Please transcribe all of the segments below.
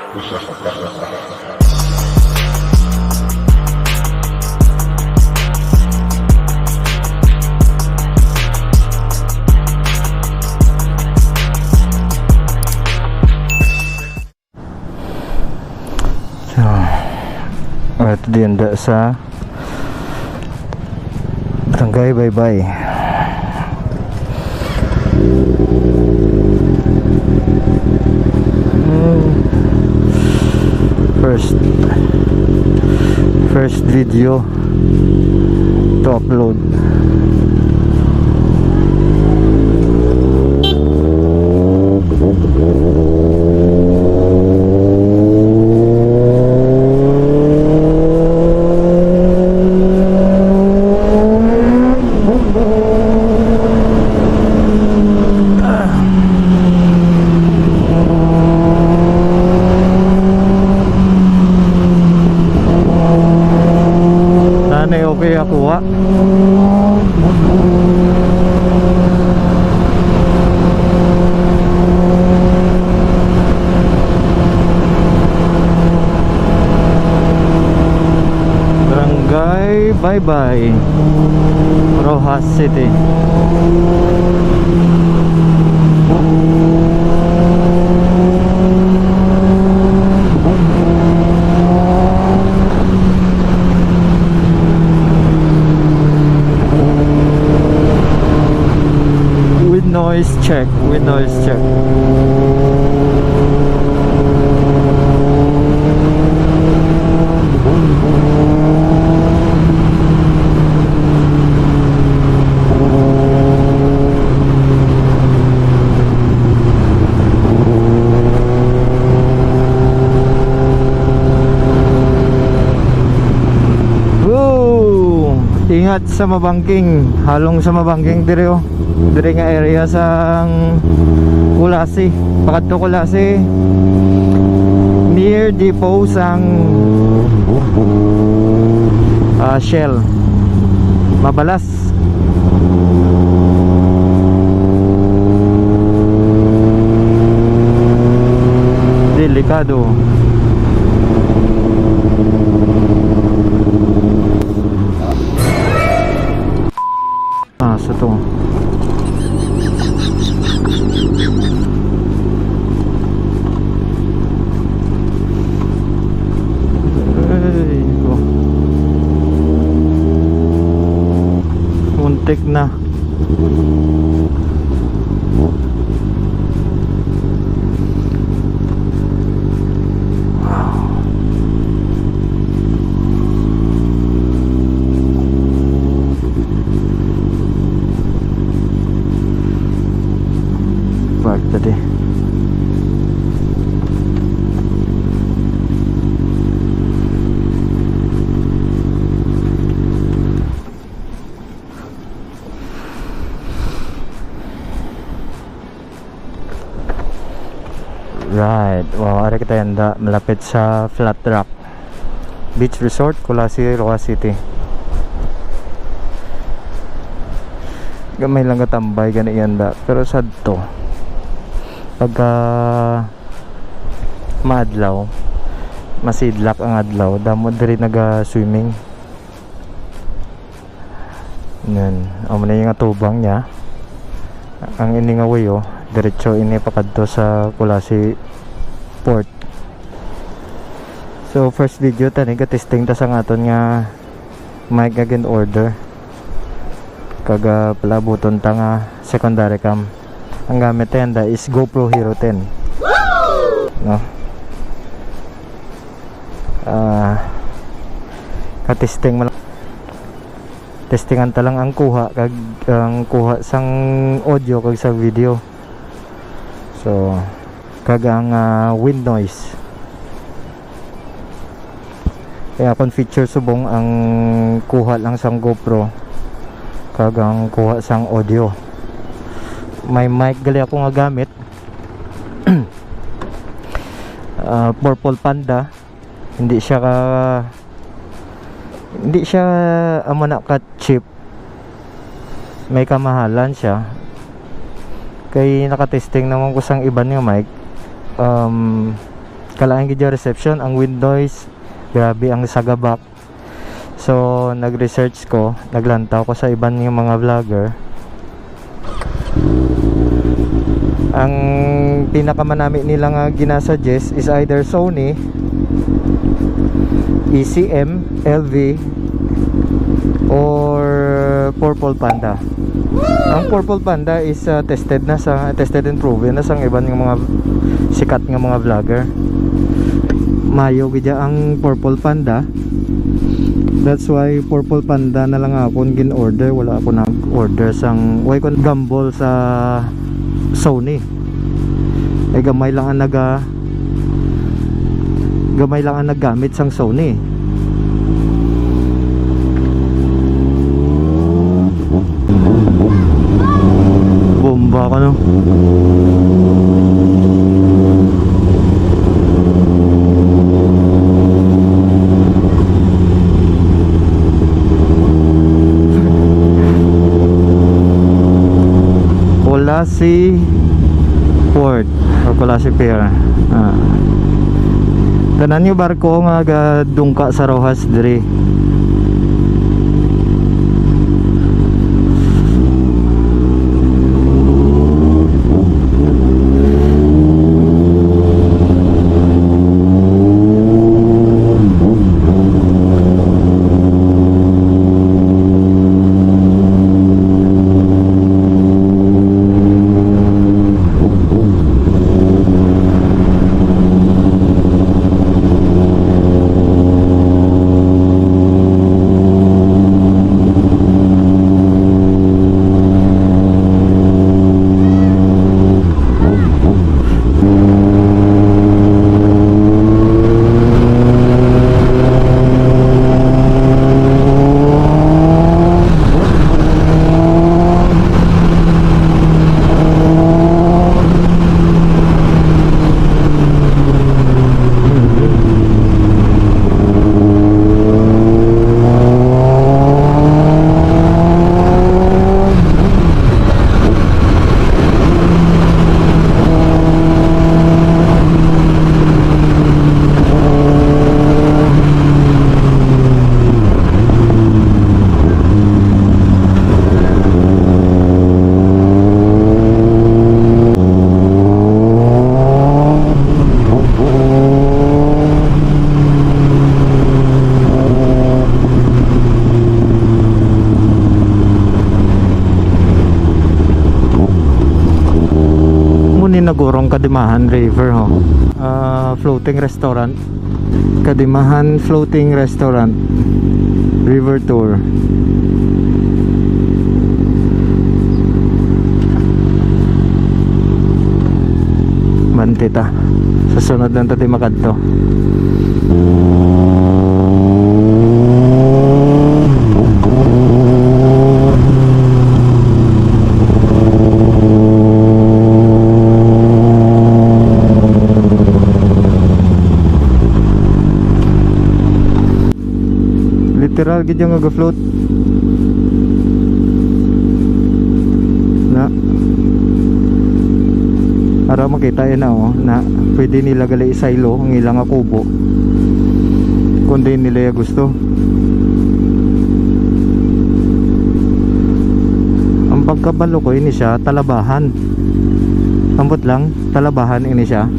At dianda sa Barangay Baybay. First video to upload. Okay ako ha. Barangay Baybay, Rojas City. Noise check, with noise check. Woo! Ingat sa mabangking, halong sa mabangking dire oh. Dire nga area sa Kulasi, pakadto Kulasi, near depot sang Shell Mabalas. Delikado. Sa to muntik na. Bag tadi. Right, wow, ada kita yang malapit sa Flat Rock Beach Resort, Kulasi, Rojas City. Gamay lang katambay gani yan da, pero sad to pagka maadlaw, masidlak ang adlaw, damo diri naga-swimming. Yan, amo na yung atubang niya. Ang iningaway oh, diretso ini pakadto sa Kulasi Port. So first video tani ga testing ta sa aton nga mic again order. Kaga palabuton ta nga secondary cam. Ang gamit tenda is GoPro Hero 10. No. Ka-testing man. Testingan ta lang ang kuha kag ang kuha sang audio kag sa video. So kag ang wind noise. Kaya kung feature subong ang kuha lang sang GoPro kag ang kuha sang audio. May mic gali ako nga gamit. Purple Panda. Hindi siya amo na ka cheap. May kamahalan siya. Kay nakatesting naman ko sang iban nga mic. kalaang gid yung reception, ang wind noise grabe ang sagabak. So nag-research ko, naglantaw ko sa iban yung mga vlogger. Ang pinakamanami nila nga ginasuggest is either Sony, ECM, LV, or Purple Panda. Ang Purple Panda is tested and proven na sa iban ng mga sikat ng mga vlogger. Mayo gid ang Purple Panda. That's why Purple Panda na lang ako gin-order. Wala ako nag-order sang way kon gamble sa Sony. Ay gamay lang ang naggamit sang Sony. Bomba ka no. Colasi Port o Colasi Pier. Tanan yung barko nga dungka sa Rojas diri. Nagurong Kadimahan River ho. Floating restaurant, Kadimahan Floating Restaurant River Tour. Bantita sa sunod lang tati makadto. Literal gid yung nag-float na para makita yun na na pwede nila gali isaylo ang ilang kubo kung di nila gusto. Ang pagkabalo ko ini siya talabahan, ambot lang talabahan ini siya.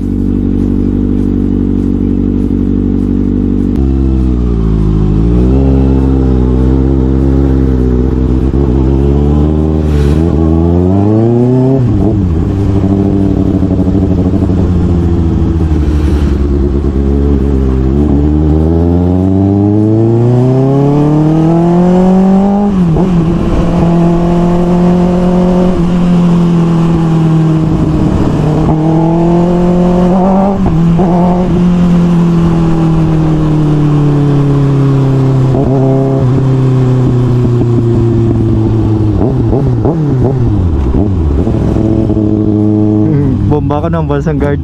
Bomba ka ng balsang guard.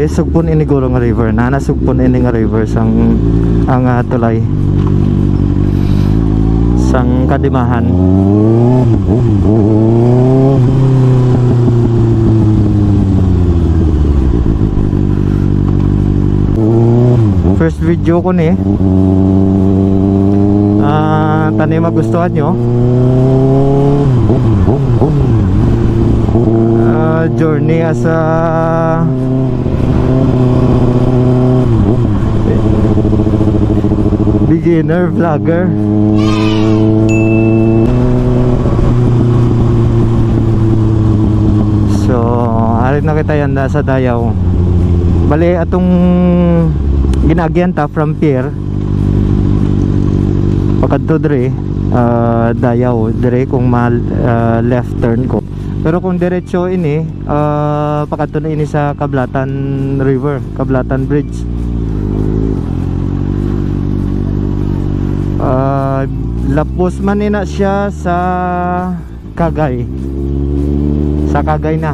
Sugpon ini guro nga river. Nanasugpon ini nga river sang ang tulay sa sang Kadimahan. First video ko ni tani magustuhan nyo, journey as a beginner vlogger. So arit na kita yan sa Dayaw. Bali atong ginagyan ta from pier pagkadto dire Dayaw dire kung left turn ko, pero kung diretso ini pagkadto na ini sa Kablatan River, Kablatan Bridge. Lapos man ina siya sa Kagay, sa Kagay na.